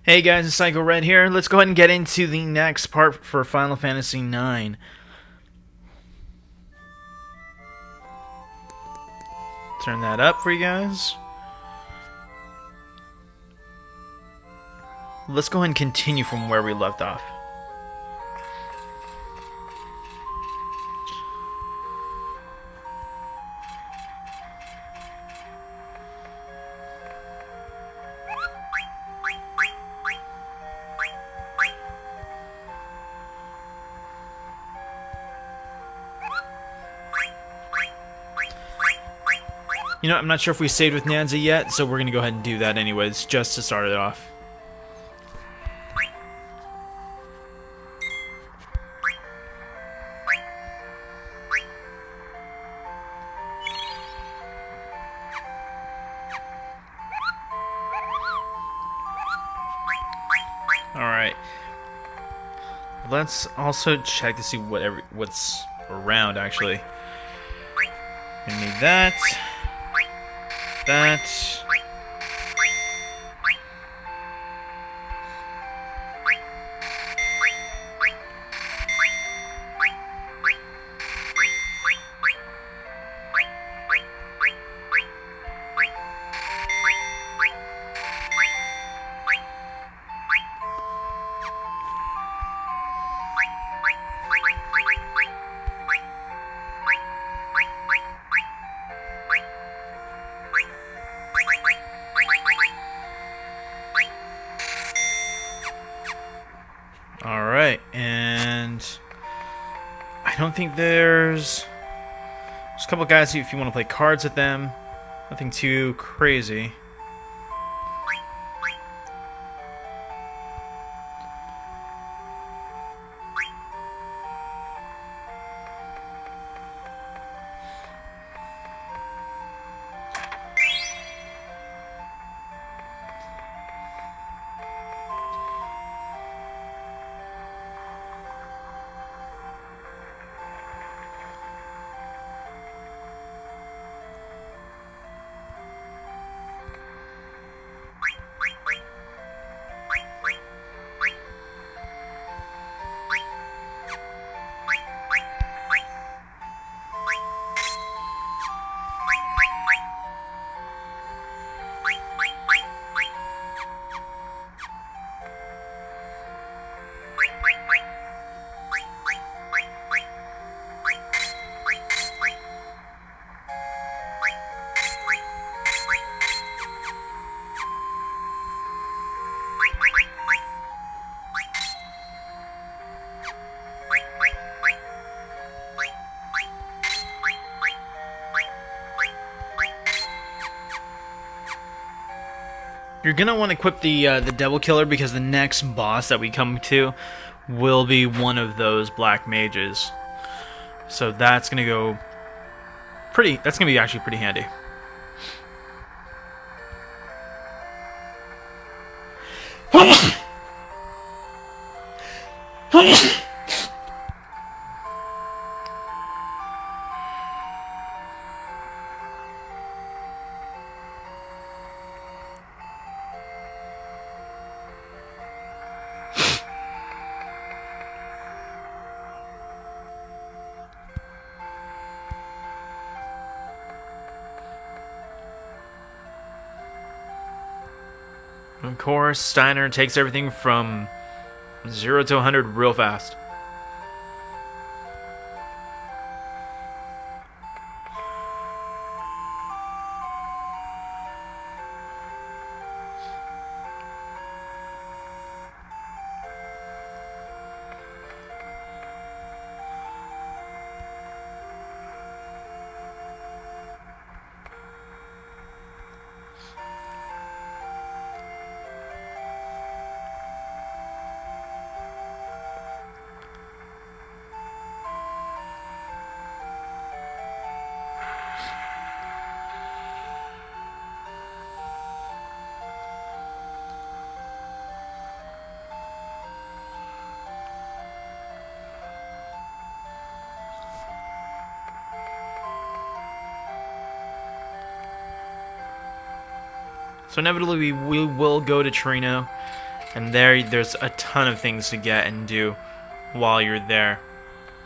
Hey guys, it's Psycho Red here. Let's go ahead and get into the next part for Final Fantasy IX. Turn that up for you guys. Let's go ahead and continue from where we left off. You know, I'm not sure if we saved with Nanza yet, so we're going to go ahead and do that anyways, just to start it off. Alright. Let's also check to see what's around, actually. We need that. That. Alright, and I don't think there's a couple guys if you want to play cards with them. Nothing too crazy. You're gonna want to equip the Devil Killer because the next boss that we come to will be one of those black mages. So that's gonna go pretty. That's gonna be actually pretty handy. Of course, Steiner takes everything from 0 to 100 real fast. So inevitably we will go to Trino, And there's a ton of things to get and do while you're there.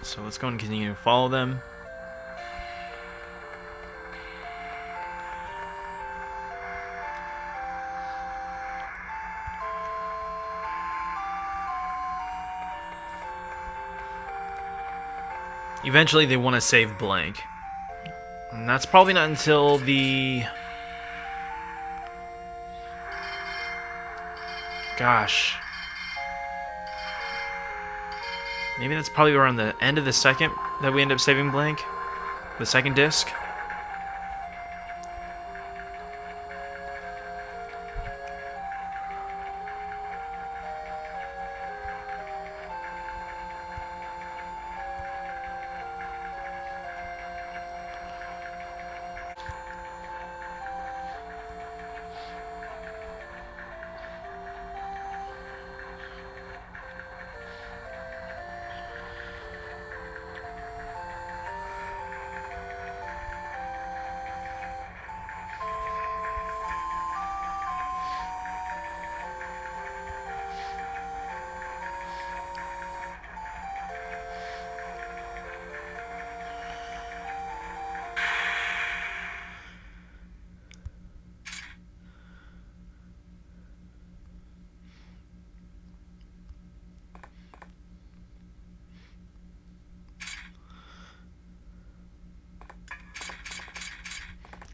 So let's go and continue to follow them. Eventually they want to save blank. And that's probably not until the... Gosh. Maybe that's probably around the end of the second that we end up saving blank. The second disc.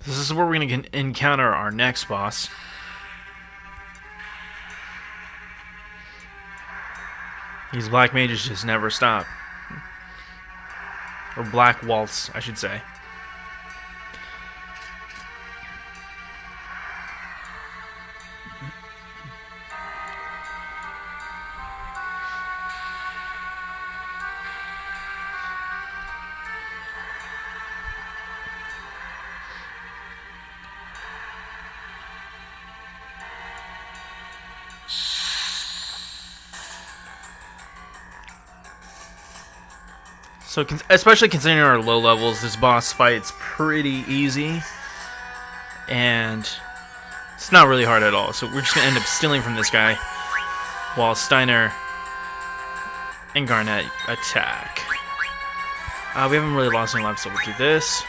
This is where we're going to encounter our next boss. These black mages just never stop. Or black waltz, I should say. So, especially considering our low levels, this boss fight's pretty easy. And it's not really hard at all. So we're just going to end up stealing from this guy while Steiner and Garnet attack. We haven't really lost any lives, so we'll do this.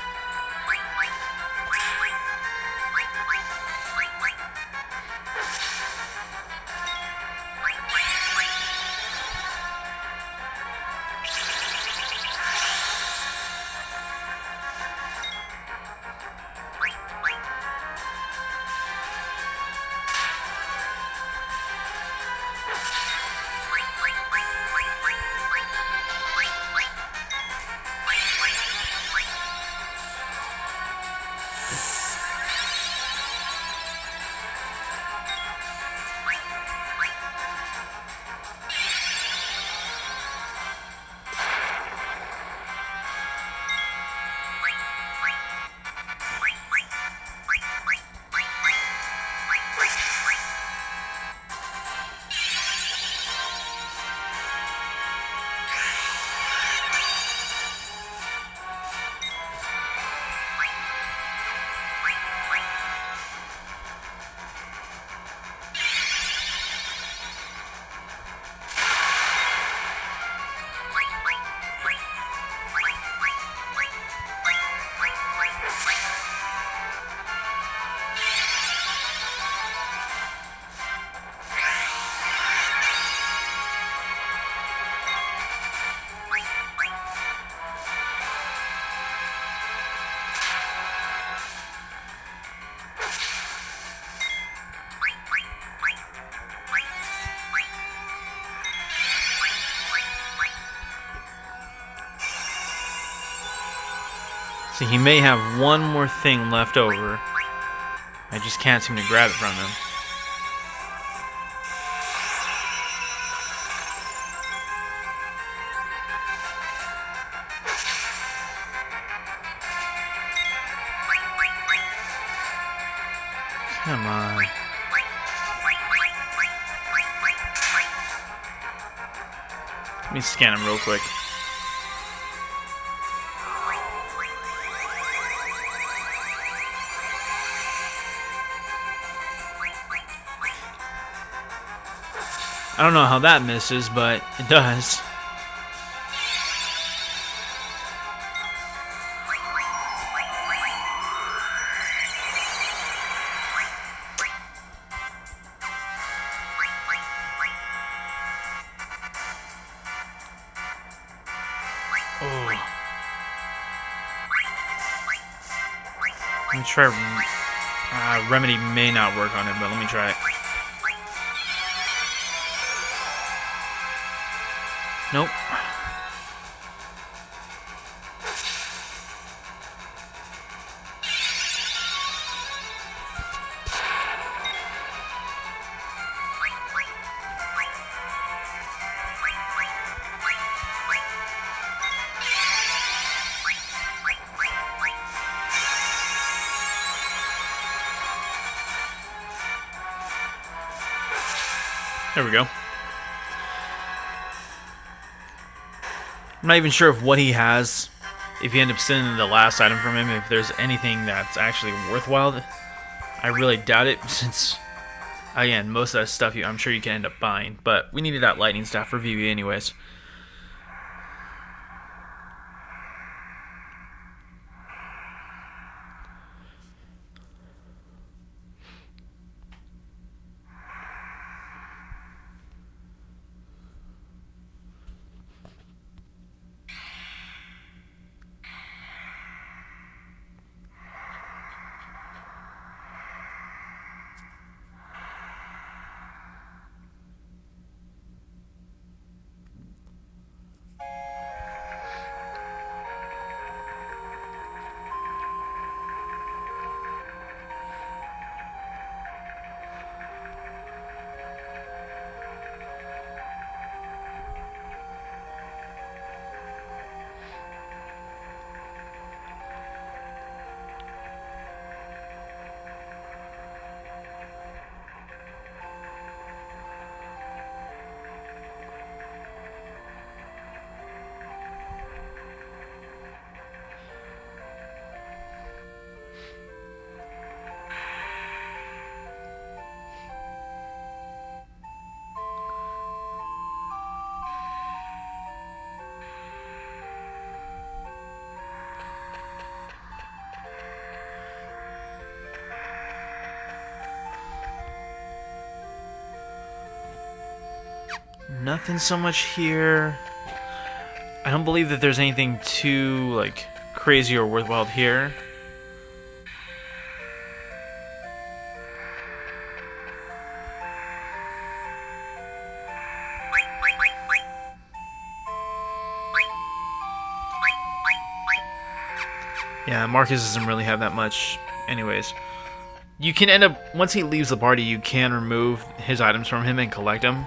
So he may have one more thing left over. I just can't seem to grab it from him. Come on. Let me scan him real quick. I don't know how that misses, but it does. Oh. Let me try. Remedy may not work on it, but let me try it. Nope. There we go. I'm not even sure of what he has. If you end up sending the last item from him, if there's anything that's actually worthwhile. I really doubt it, since, again, most of that stuff I'm sure you can end up buying. But we needed that lightning staff for VV anyways. Nothing so much here. I don't believe that there's anything too, like, crazy or worthwhile here. Yeah, Marcus doesn't really have that much anyways. You can end up, once he leaves the party, you can remove his items from him and collect them.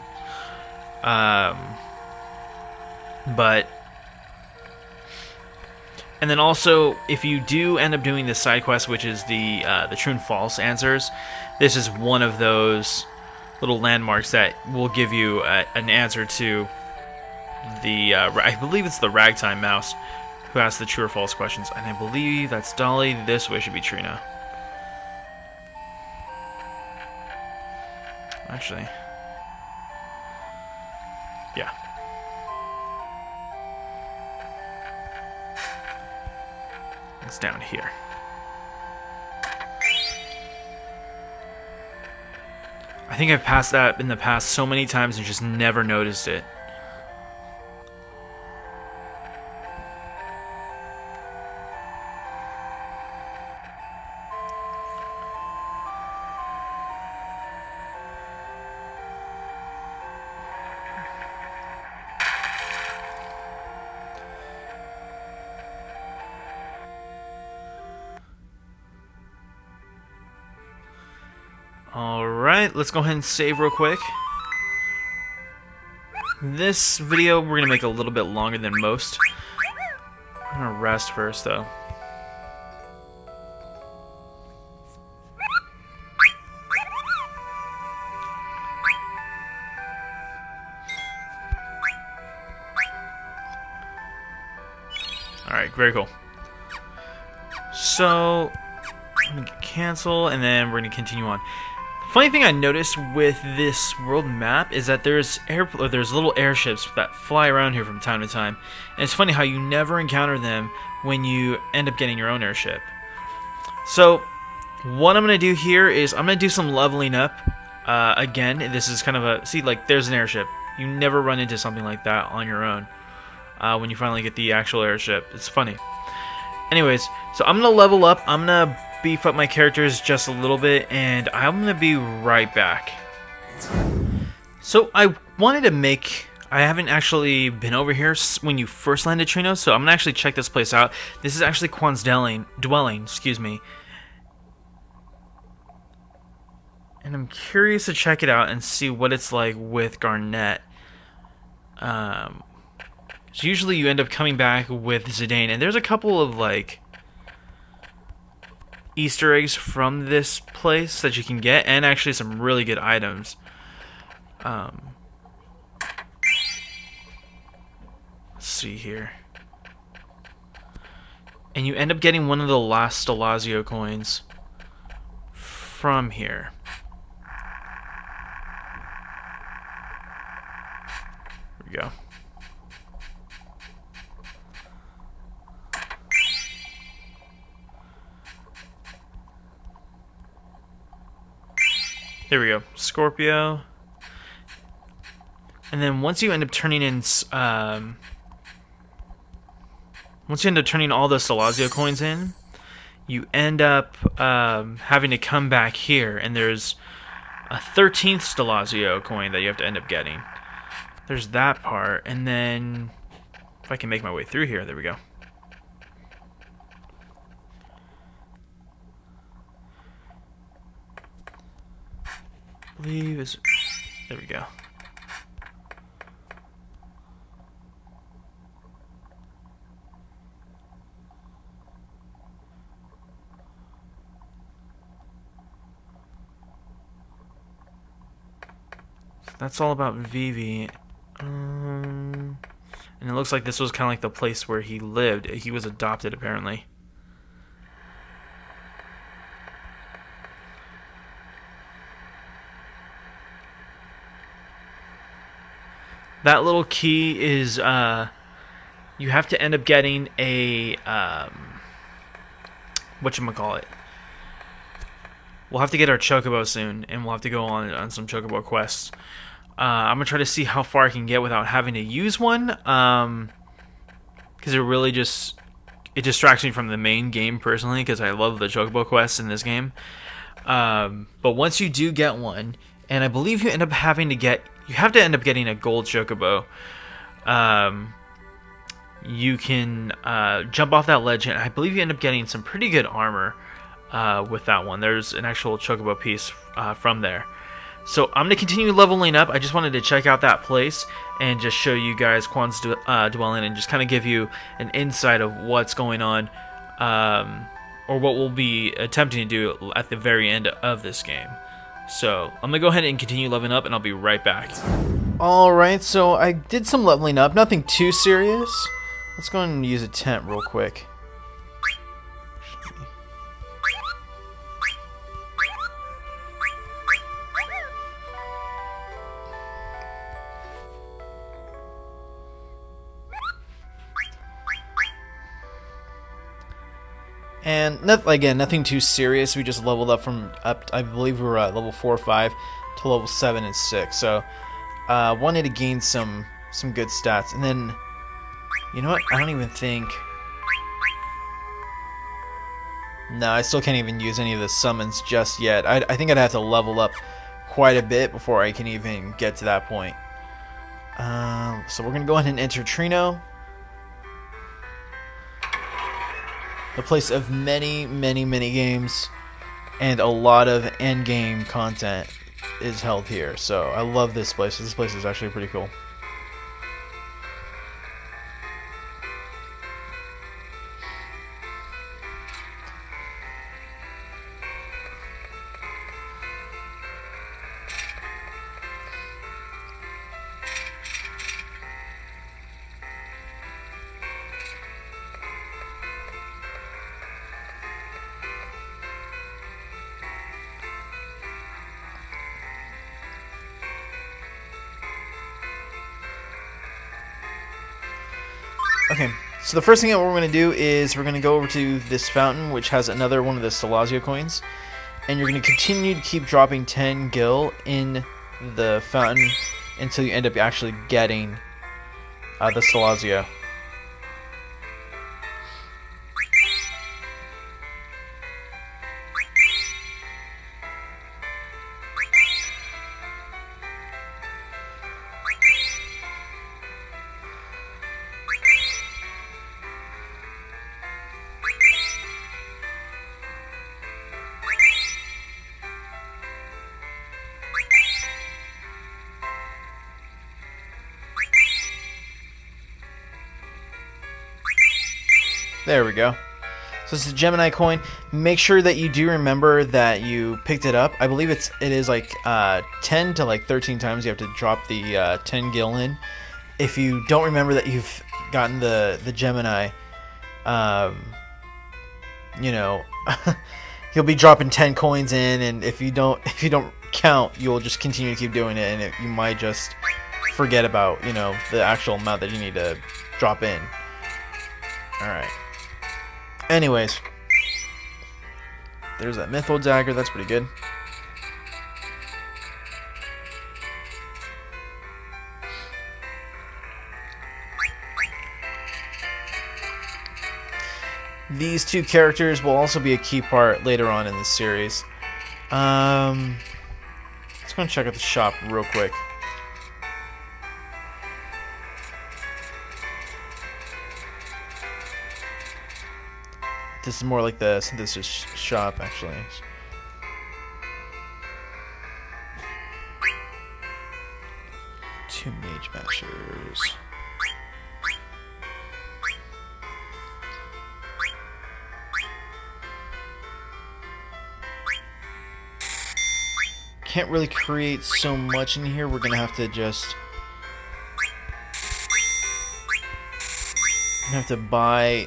And then also, if you do end up doing the side quest, which is the true and false answers, this is one of those little landmarks that will give you an answer to the, I believe it's the ragtime mouse, who asks the true or false questions. And I believe that's Dolly. This way should be Trina. Actually, yeah. It's down here. I think I've passed that in the past so many times and just never noticed it. Alright, let's go ahead and save real quick. This video we're going to make a little bit longer than most. I'm going to rest first though. Alright, very cool. So, I'm going to cancel and then we're going to continue on. Funny thing I noticed with this world map is that there's little airships that fly around here from time to time, and it's funny how you never encounter them when you end up getting your own airship. So what I'm gonna do here is I'm gonna do some leveling up. Again, this is kind of a like there's an airship. You never run into something like that on your own when you finally get the actual airship. It's funny. Anyways, so I'm gonna level up. I'm gonna beef up my characters just a little bit, and I'm gonna be right back. So I wanted to make. I haven't actually been over here when you first landed Trino, so I'm gonna actually check this place out. This is actually Quan's dwelling, excuse me. And I'm curious to check it out and see what it's like with Garnet. So usually you end up coming back with Zidane, and there's a couple of like Easter eggs from this place that you can get, and actually some really good items. Let's see here. And you end up getting one of the last Stelazio coins from here. Here we go. There we go, Scorpio. And then once you end up turning in, once you end up turning all the Stelazio coins in, you end up having to come back here, and there's a 13th Stelazio coin that you have to end up getting. There's that part, and then if I can make my way through here, there we go. I believe is there we go. So that's all about Vivi. And it looks like this was kind of like the place where he lived. He was adopted, apparently. That little key is, you have to end up getting a, whatchamacallit. We'll have to get our Chocobo soon, and we'll have to go on some Chocobo quests. I'm going to try to see how far I can get without having to use one, because it really just, it distracts me from the main game, personally, because I love the Chocobo quests in this game. But once you do get one, and I believe you end up having to get, you have to end up getting a gold Chocobo. You can jump off that ledge, and I believe you end up getting some pretty good armor with that one. There's an actual Chocobo piece from there. So I'm going to continue leveling up. I just wanted to check out that place and just show you guys Quan's dwelling and just kind of give you an insight of what's going on, or what we'll be attempting to do at the very end of this game. So I'm going to go ahead and continue leveling up, and I'll be right back. Alright, so I did some leveling up. Nothing too serious. Let's go ahead and use a tent real quick. And again, nothing too serious. We just leveled up from I believe we were at level 4 or 5 to level 7 and 6. So wanted to gain some good stats. And then, you know what? I don't even think. No, I still can't even use any of the summons just yet. I think I'd have to level up quite a bit before I can even get to that point. So we're gonna go ahead and enter Trino. The place of many games, and a lot of end game content is held here. So I love this place. This place is actually pretty cool. Okay, so the first thing that we're going to do is we're going to go over to this fountain, which has another one of the Stalazio coins, and you're going to continue to keep dropping 10 gil in the fountain until you end up actually getting the Stalazio. There we go. So this is a Gemini coin. Make sure that you do remember that you picked it up. I believe it is like 10 to like 13 times you have to drop the 10 gil in. If you don't remember that you've gotten the Gemini, you know, you'll be dropping 10 coins in, and if you don't count, you'll just continue to keep doing it, and you might just forget about, you know, the actual amount that you need to drop in. All right. Anyways, there's that Mytho dagger. That's pretty good. These two characters will also be a key part later on in the series. Let's go and check out the shop real quick. This is more like the synthesis shop, actually. Two mage masters. Can't really create so much in here. We're gonna have to just buy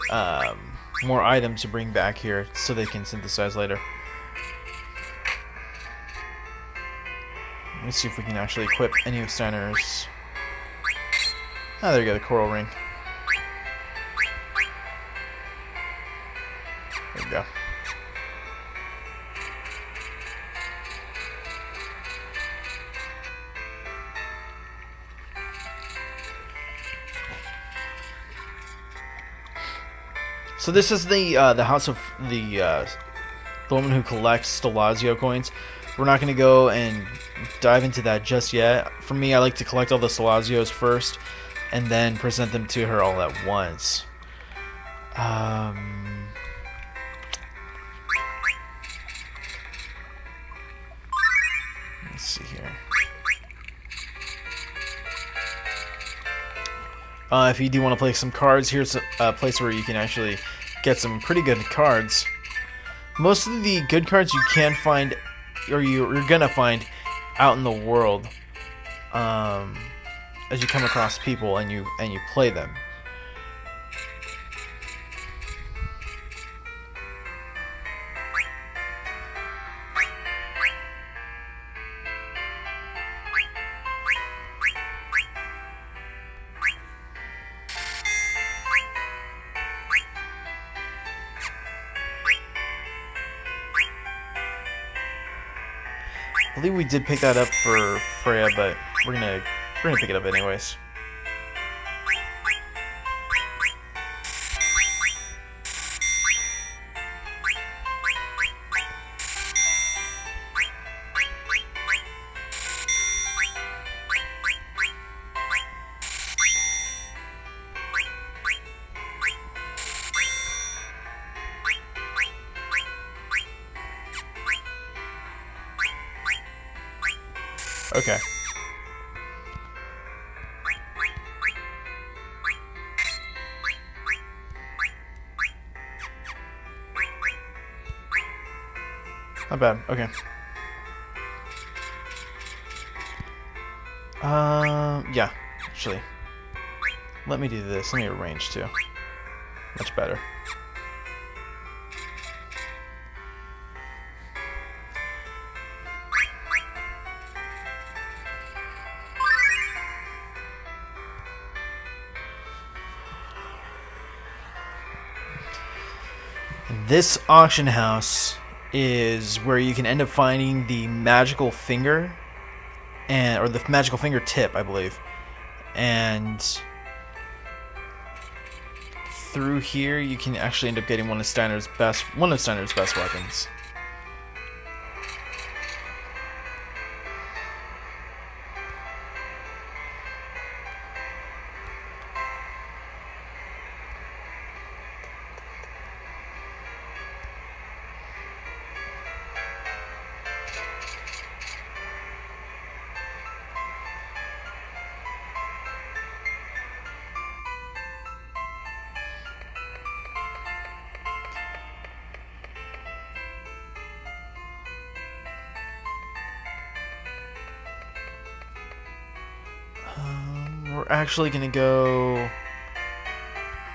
more items to bring back here so they can synthesize later. Let's see if we can actually equip any of Steiner's. Ah, there you go, the coral ring. There we go. So this is the house of the woman who collects Stalazio coins. We're not going to go and dive into that just yet. For me, I like to collect all the Stalazios first, and then present them to her all at once. Let's see here. If you do want to play some cards, here's a place where you can actually get some pretty good cards. Most of the good cards you can find, or you're gonna find, out in the world, as you come across people and you play them. I believe we did pick that up for Freya, but we're gonna pick it up anyways. Okay. Not bad. Okay. Yeah, actually. Let me do this. Let me arrange too. Much better. This auction house is where you can end up finding the magical finger, or the magical fingertip, I believe. And through here, you can actually end up getting one of Steiner's best weapons. We're actually gonna go.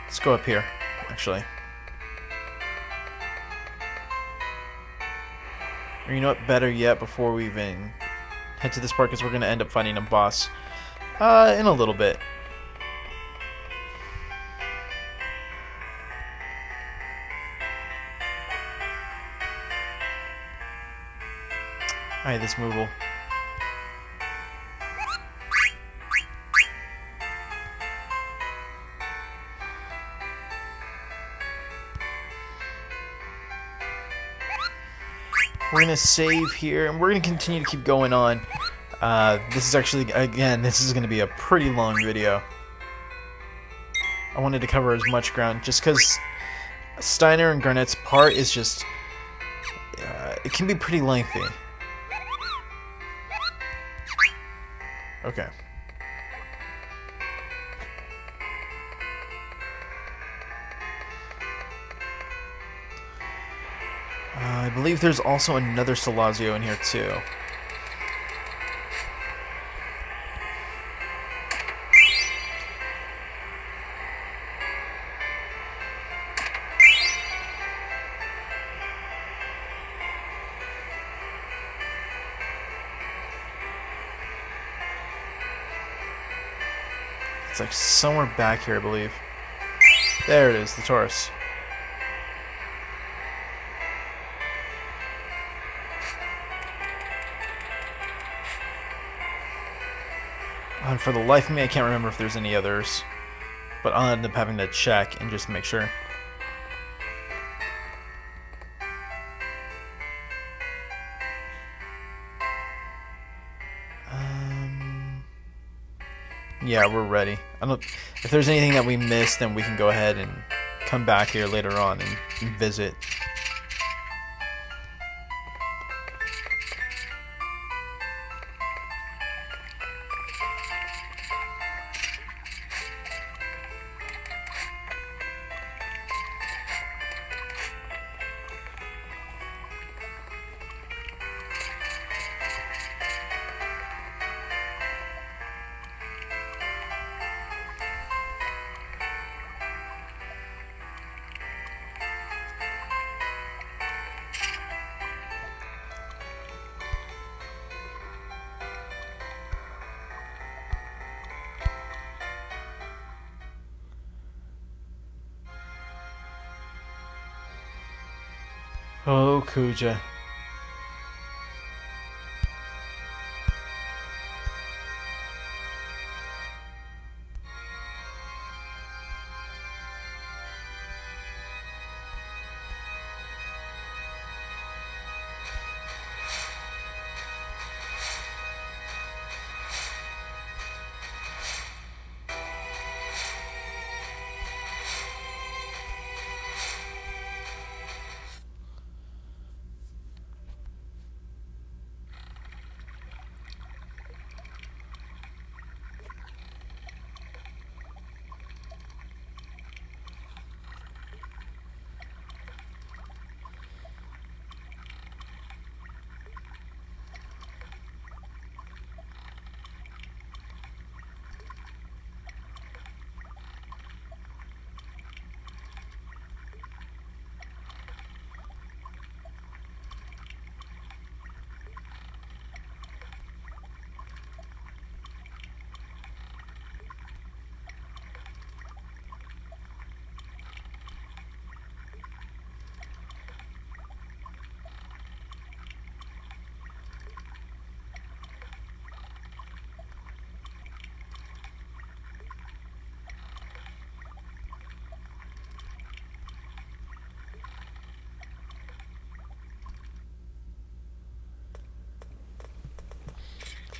Let's go up here, actually. Or you know what? Better yet, before we even head to this part, because we're gonna end up finding a boss in a little bit. Alright, this Moogle. We're going to save here, and we're going to continue to keep going on. This is actually, again, this is going to be a pretty long video. I wanted to cover as much ground, just because Steiner and Garnett's part is just, it can be pretty lengthy. Okay. I believe there's also another Salazio in here too. It's like somewhere back here, I believe. There it is, the Taurus. And for the life of me, I can't remember if there's any others. But I'll end up having to check and just make sure. Yeah, we're ready. If there's anything that we missed, then we can go ahead and come back here later on and visit. Oh, Kuja.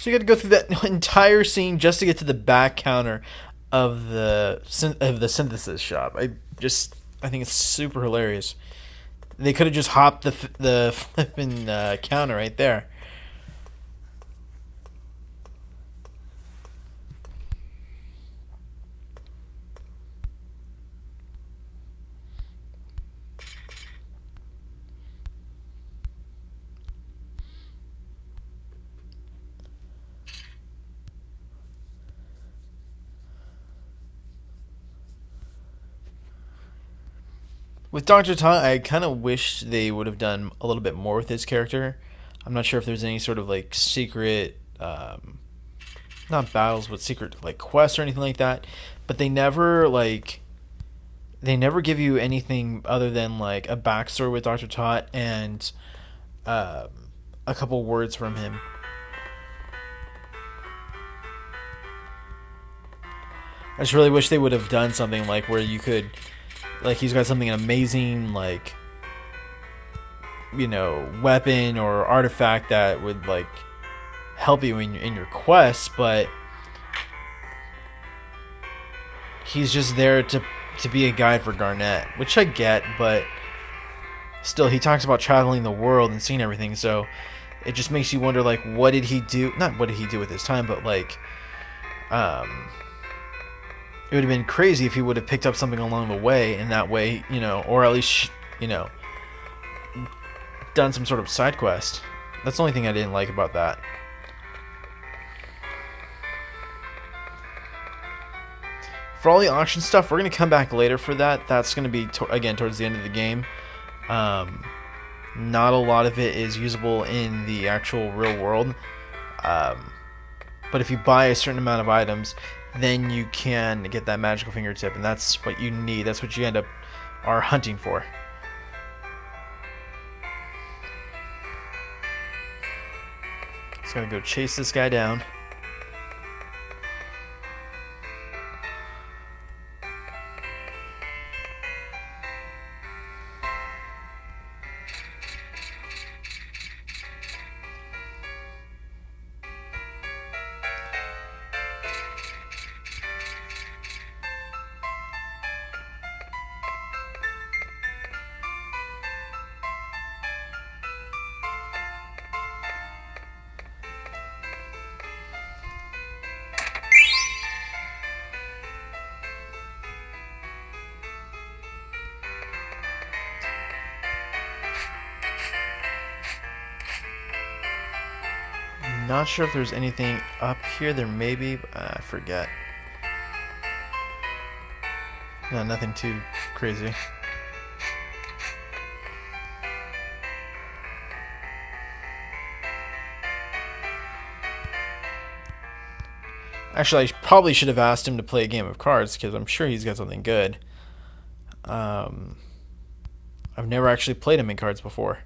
So you got to go through that entire scene just to get to the back counter of the synthesis shop. I think it's super hilarious. They could have just hopped the flipping counter right there. With Dr. Tot, I kind of wish they would have done a little bit more with his character. I'm not sure if there's any sort of like secret, not battles, but secret like quests or anything like that. But they never give you anything other than like a backstory with Dr. Tot and um, a couple words from him. I just really wish they would have done something like where you could, like, he's got something amazing, like, weapon or artifact that would like help you in your quest, but he's just there to be a guide for Garnet, which I get, but still, he talks about traveling the world and seeing everything, so it just makes you wonder, like, what did he do? Not what did he do with his time, but like, it would have been crazy if he would have picked up something along the way, and that way, or at least, done some sort of side quest. That's the only thing I didn't like about that. For all the auction stuff, we're going to come back later for that. That's going to be, again, towards the end of the game. Not a lot of it is usable in the actual real world. But if you buy a certain amount of items, then you can get that magical fingertip, and that's what you need. That's what you end up are hunting for. Just gotta go chase this guy down. Not sure if there's anything up here. There may be, but I forget. No, nothing too crazy. Actually, I probably should have asked him to play a game of cards, because I'm sure he's got something good. I've never actually played him in cards before.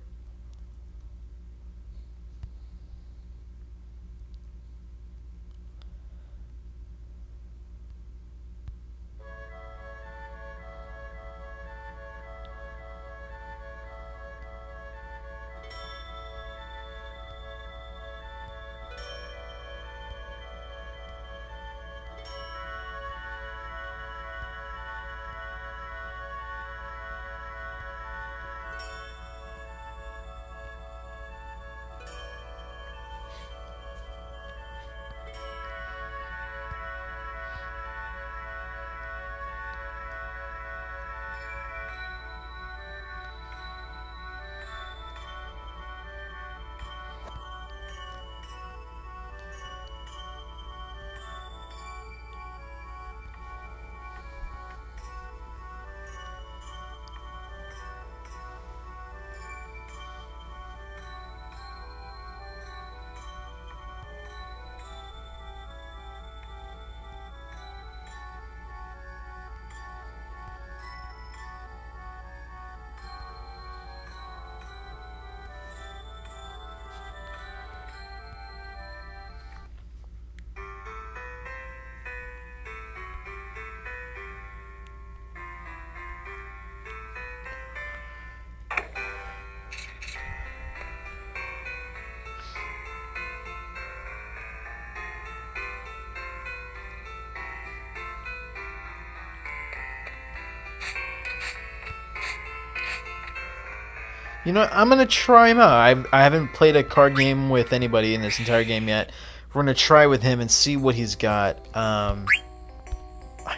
You know what? I'm gonna try him out. I haven't played a card game with anybody in this entire game yet. We're gonna try with him and see what he's got. I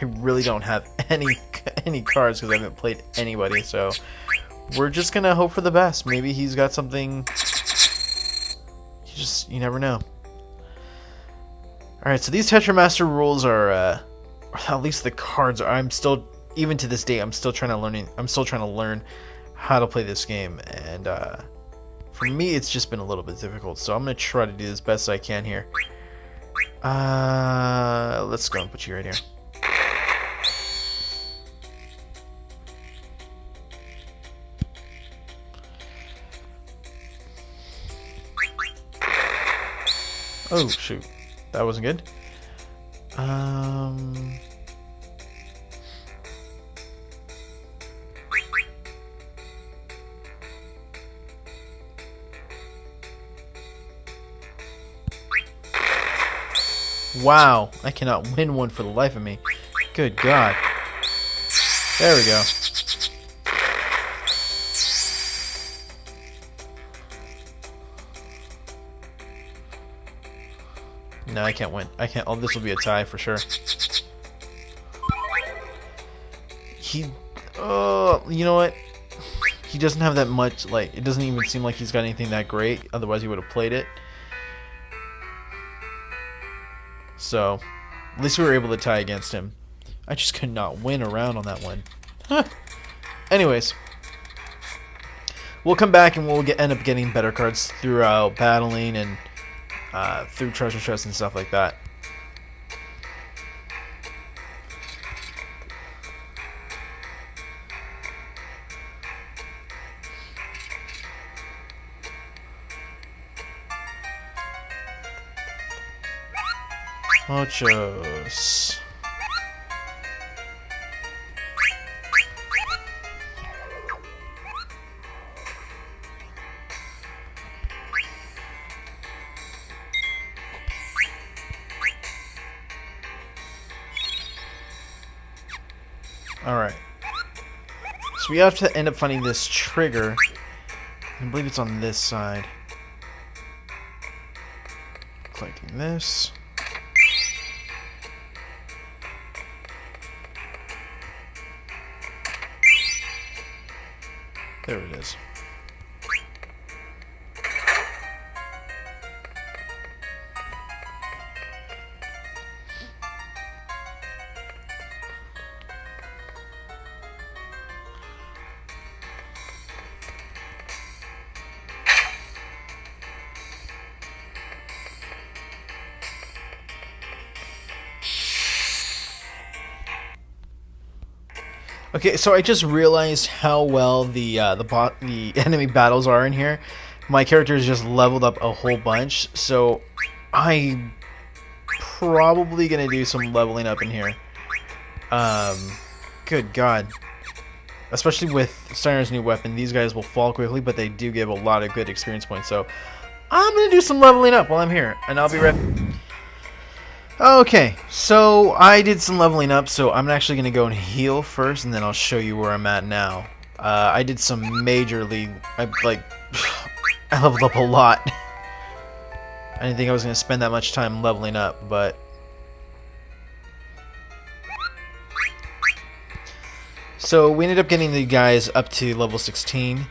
really don't have any cards because I haven't played anybody, so we're just gonna hope for the best. Maybe he's got something. You never know. All right, so these Tetramaster rules are, at least the cards are. I'm still, even to this day, I'm still trying to learn how to play this game, and for me, it's just been a little bit difficult. So I'm gonna try to do as best I can here. Let's go and put you right here. Oh shoot, that wasn't good. Wow, I cannot win one for the life of me. Good God. There we go. No, I can't win. I can't. Oh, this will be a tie for sure. You know what? He doesn't have that much, like, it doesn't even seem like he's got anything that great. Otherwise, he would have played it. So, at least we were able to tie against him. I just could not win a round on that one. Huh. Anyways, we'll come back and we'll end up getting better cards throughout battling and through treasure chests and stuff like that. Muchos. Alright. So we have to end up finding this trigger. I believe it's on this side. Collecting this. There it is. Okay, so I just realized how well the enemy battles are in here. My character is just leveled up a whole bunch, so I'm probably gonna do some leveling up in here. Good God. Especially with Steiner's new weapon, these guys will fall quickly, but they do give a lot of good experience points. So I'm gonna do some leveling up while I'm here, and I'll be right. Okay, so I did some leveling up, so I'm actually going to go and heal first, and then I'll show you where I'm at now. I did some majorly, I leveled up a lot. I didn't think I was going to spend that much time leveling up, but... So we ended up getting the guys up to level 16,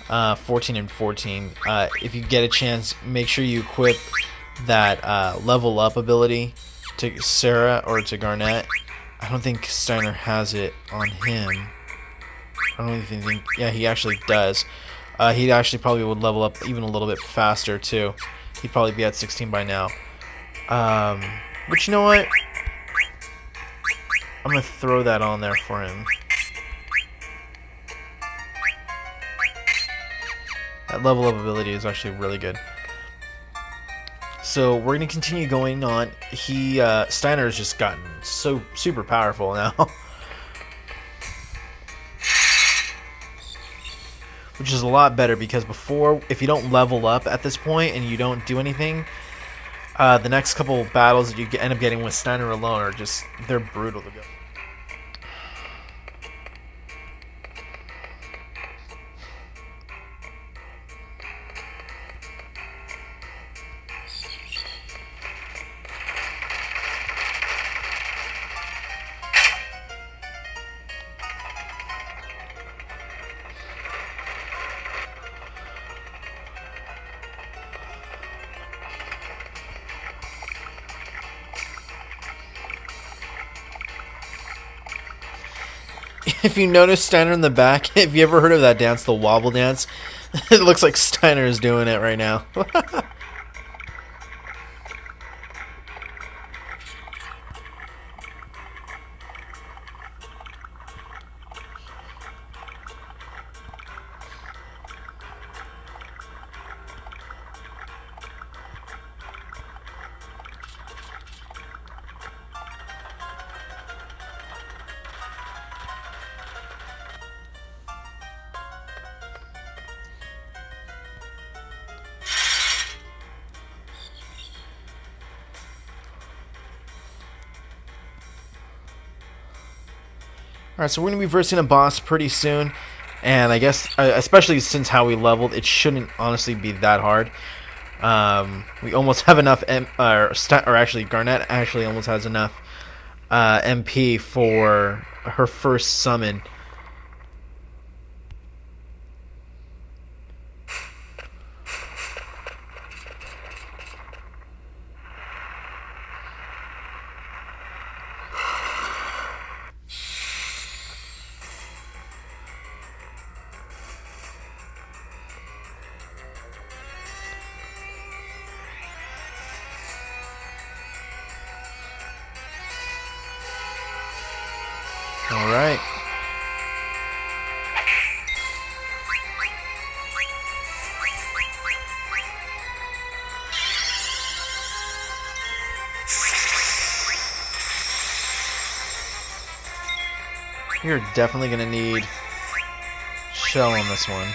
14 and 14. If you get a chance, make sure you equip that level up ability to Sarah or to Garnet. I don't think Steiner has it on him. I don't even think... Yeah, he actually does. He actually probably would level up even a little bit faster too. He'd probably be at 16 by now. But you know what? I'm gonna throw that on there for him. That level up ability is actually really good. So we're going to continue going on. Steiner has just gotten so super powerful now. Which is a lot better because before, if you don't level up at this point and you don't do anything, the next couple battles that you end up getting with Steiner alone are just, they're brutal to go. If you notice Steiner in the back, if you ever heard of that dance, the wobble dance, it looks like Steiner is doing it right now. Alright, so we're going to be versing a boss pretty soon, and I guess, especially since how we leveled, it shouldn't honestly be that hard. We almost have enough, or actually, Garnet actually almost has enough MP for her first summon. Alright. You're definitely going to need shell on this one.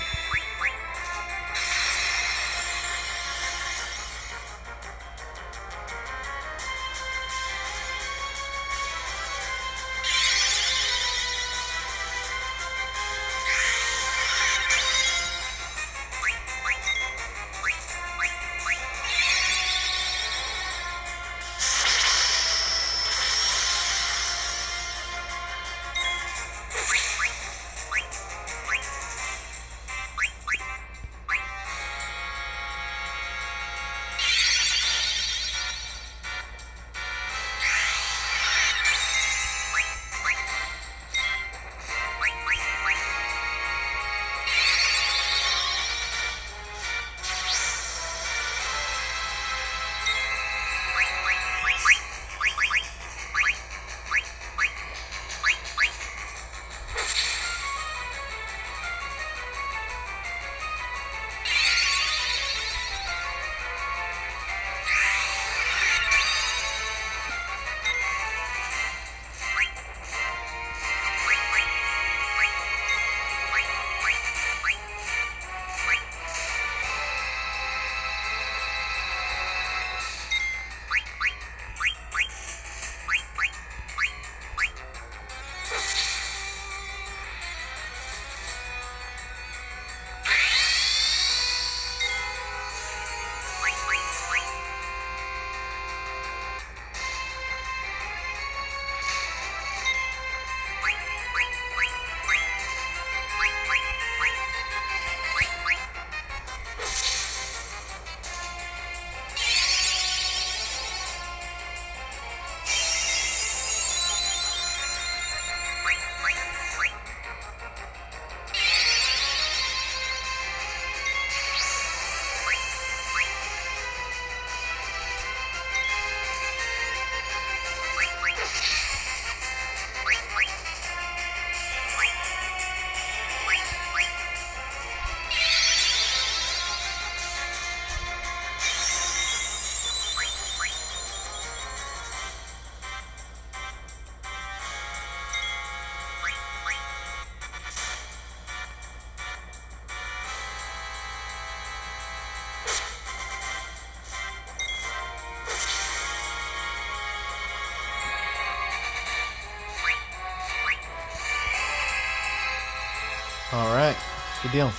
Alright, good deal.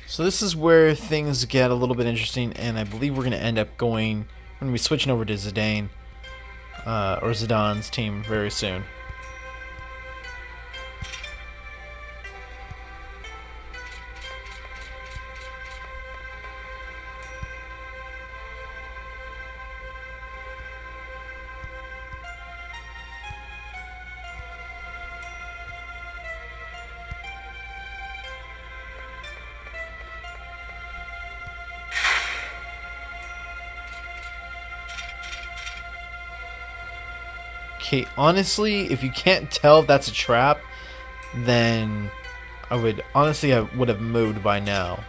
So this is where things get a little bit interesting, and I believe we're going to end up going, when we're switching over to Zidane. or Zidane's team very soon. Okay, honestly, if you can't tell if that's a trap, then I would have moved by now.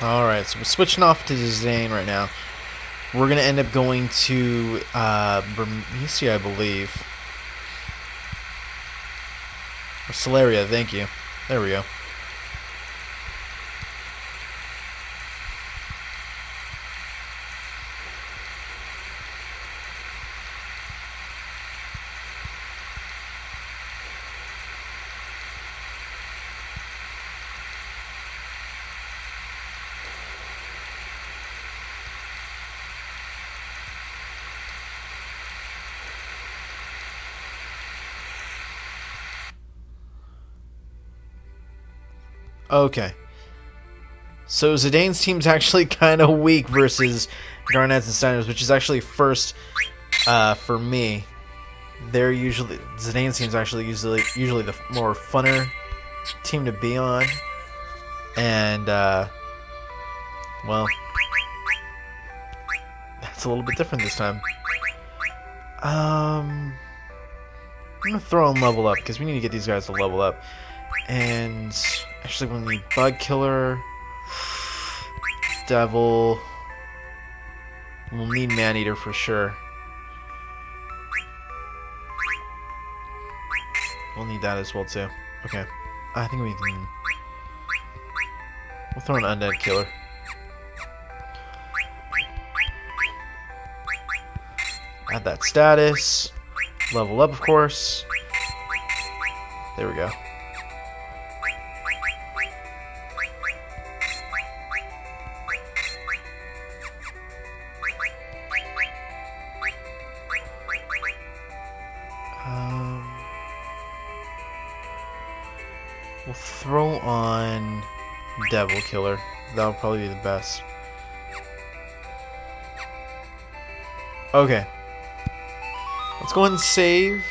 Alright, so we're switching off to Zidane right now. We're going to end up going to Bermesia, I believe. Or Celeria, thank you. There we go. Okay. So Zidane's team's actually kind of weak versus Garnett's and Steiner's, which is actually first for me. They're usually Zidane's team's actually usually the more funner team to be on, and well, that's a little bit different this time. I'm gonna throw on level up because we need to get these guys to level up. And actually, we'll need Bug Killer, Devil. We'll need Maneater for sure. We'll need that as well too. Okay, I think we can. We'll throw an Undead Killer. Add that status. Level up, of course. There we go. We'll throw on Devil Killer. That'll probably be the best. Okay. Let's go ahead and save.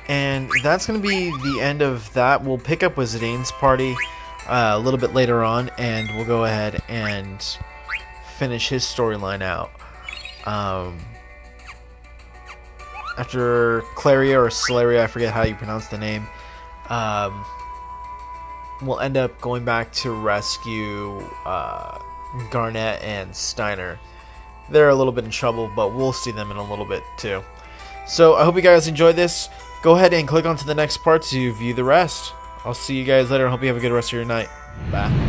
And that's going to be the end of that. We'll pick up with Zidane's party a little bit later on, and we'll go ahead and finish his storyline out. After Claria or Celeria, I forget how you pronounce the name, we'll end up going back to rescue Garnett and Steiner. They're a little bit in trouble, but we'll see them in a little bit too. So I hope you guys enjoyed this. Go ahead and click on to the next part to view the rest. I'll see you guys later. I hope you have a good rest of your night. Bye.